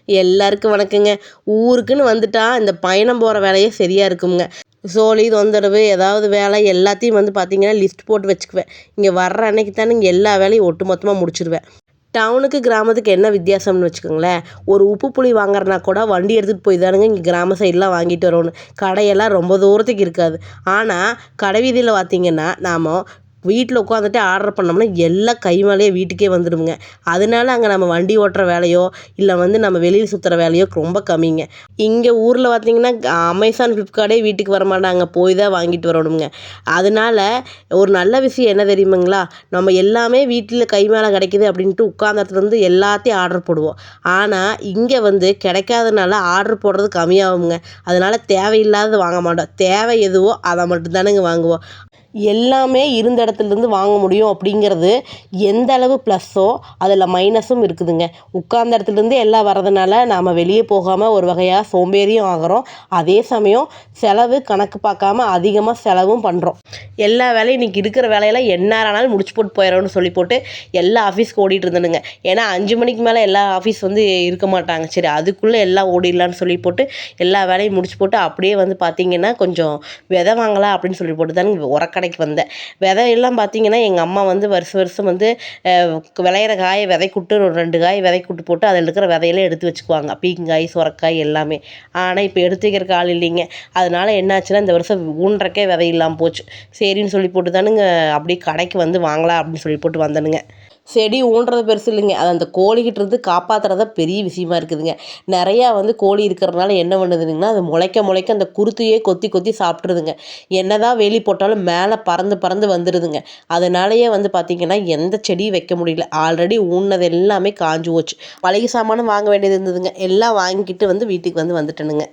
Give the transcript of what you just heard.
எல்லாருக்கும் வணக்கங்க. ஊருக்குன்னு வந்துட்டா இந்த பயணம் போகிற வேலையே சரியாக இருக்குங்க. சோழி தொந்தரவு ஏதாவது வேலை எல்லாத்தையும் வந்து பார்த்திங்கன்னா லிஸ்ட் போட்டு வச்சுக்குவேன். இங்கே வர்ற அன்னைக்கு தானே இங்கே எல்லா வேலையும் ஒட்டு மொத்தமாக முடிச்சிடுவேன். டவுனுக்கு கிராமத்துக்கு என்ன வித்தியாசம்னு வச்சுக்கோங்களேன். ஒரு உப்பு புளி வாங்குறனா கூட வண்டி எடுத்துகிட்டு போய் தானுங்க இங்கே கிராம சைடெலாம் வாங்கிட்டு வரணும். கடையெல்லாம் ரொம்ப தூரத்துக்கு இருக்காது. ஆனால் கடை வீதியில் பார்த்திங்கன்னா நாம் வீட்டில் உட்காந்துட்டு ஆர்டர் பண்ணோம்னா எல்லாம் கை மேலேயே வீட்டுக்கே வந்துடுங்க. அதனால அங்கே நம்ம வண்டி ஓட்டுற வேலையோ இல்லை வந்து நம்ம வெளியில் சுற்றுற வேலையோ ரொம்ப கம்மிங்க. இங்கே ஊரில் பார்த்திங்கன்னா அமேசான் ஃப்ளிப்கார்ட்டே வீட்டுக்கு வர மாட்டாங்க, போய் தான் வாங்கிட்டு வரணுங்க. அதனால ஒரு நல்ல விஷயம் என்ன தெரியுமுங்களா, நம்ம எல்லாமே வீட்டில் கை மேலே கிடைக்கிது அப்படின்ட்டு உட்கார்ந்த இடத்துலேருந்து எல்லாத்தையும் ஆர்டர் போடுவோம். ஆனால் இங்கே வந்து கிடைக்காதனால ஆர்டர் போடுறது கம்மியாகுங்க. அதனால் தேவையில்லாதது வாங்க மாட்டோம். தேவை எதுவோ அதை மட்டும்தானுங்க வாங்குவோம். எல்லாமே இருந்த இடத்துலேருந்து வாங்க முடியும் அப்படிங்கிறது எந்த அளவு ப்ளஸ்ஸோ அதில் மைனஸும் இருக்குதுங்க. உட்கார்ந்த இடத்துலேருந்து எல்லாம் வரதுனால நாம் வெளியே போகாமல் ஒரு வகையாக சோம்பேறியும் ஆகிறோம். அதே சமயம் செலவு கணக்கு பார்க்காம அதிகமாக செலவும் பண்ணுறோம். எல்லா வேலையும் இன்றைக்கி இருக்கிற வேலையெல்லாம் எந்நேரம்னாலும் முடிச்சு போட்டு போயிடணும்னு சொல்லி போட்டு எல்லா ஆஃபீஸ்க்கு ஓடிட்டு இருந்தேனுங்க. ஏன்னா 5 மணிக்கு மேலே எல்லா ஆஃபீஸ் வந்து இருக்க மாட்டாங்க. சரி அதுக்குள்ளே எல்லாம் ஓடிடலான்னு சொல்லி போட்டு எல்லா வேலையும் முடிச்சு போட்டு அப்படியே வந்து பார்த்திங்கன்னா கொஞ்சம் விதை வாங்கலாம் அப்படின்னு சொல்லி போட்டு தானுங்க உரக்கடை வந்தேன். விதையெல்லாம் பார்த்தீங்கன்னா எங்கள் அம்மா வந்து வருஷம் வந்து விளையிற காயை விதைக்குட்டு ஒரு 2 காய் விதைக்குட்டு போட்டு அதில் இருக்கிற விதையெல்லாம் எடுத்து வச்சுக்குவாங்க. பீக்கங்காய் சுரக்காய் எல்லாமே. ஆனால் இப்போ எடுத்து வைக்கிறக்கு ஆள் இல்லைங்க. அதனால என்னாச்சுன்னா இந்த வருஷம் ஊன்றக்கே விதை இல்லாமல் போச்சு. சரின்னு சொல்லி போட்டு தானுங்க அப்படியே கடைக்கு வந்து வாங்கலாம் அப்படின்னு சொல்லி போட்டு வந்தனுங்க. செடி ஊன்றது பெருசு இல்லைங்க, அது அந்த கோழிக்கிட்ட இருந்து காப்பாற்றுறதா பெரிய விஷயமா இருக்குதுங்க. நிறையா வந்து கோழி இருக்கிறதுனால என்ன பண்ணுதுங்கன்னா அது முளைக்க அந்த குருத்தையே கொத்தி கொத்தி சாப்பிட்ருதுங்க. என்ன தான் வேலி போட்டாலும் மேலே பறந்து பறந்து வந்துடுதுங்க. அதனாலேயே வந்து பார்த்திங்கன்னா எந்த செடியும் வைக்க முடியல. ஆல்ரெடி ஊன்னது எல்லாமே காஞ்சு போச்சு. மளிகை சாமானும் வாங்க வேண்டியது இருந்ததுங்க. எல்லாம் வாங்கிக்கிட்டு வந்து வீட்டுக்கு வந்துட்டேனுங்க.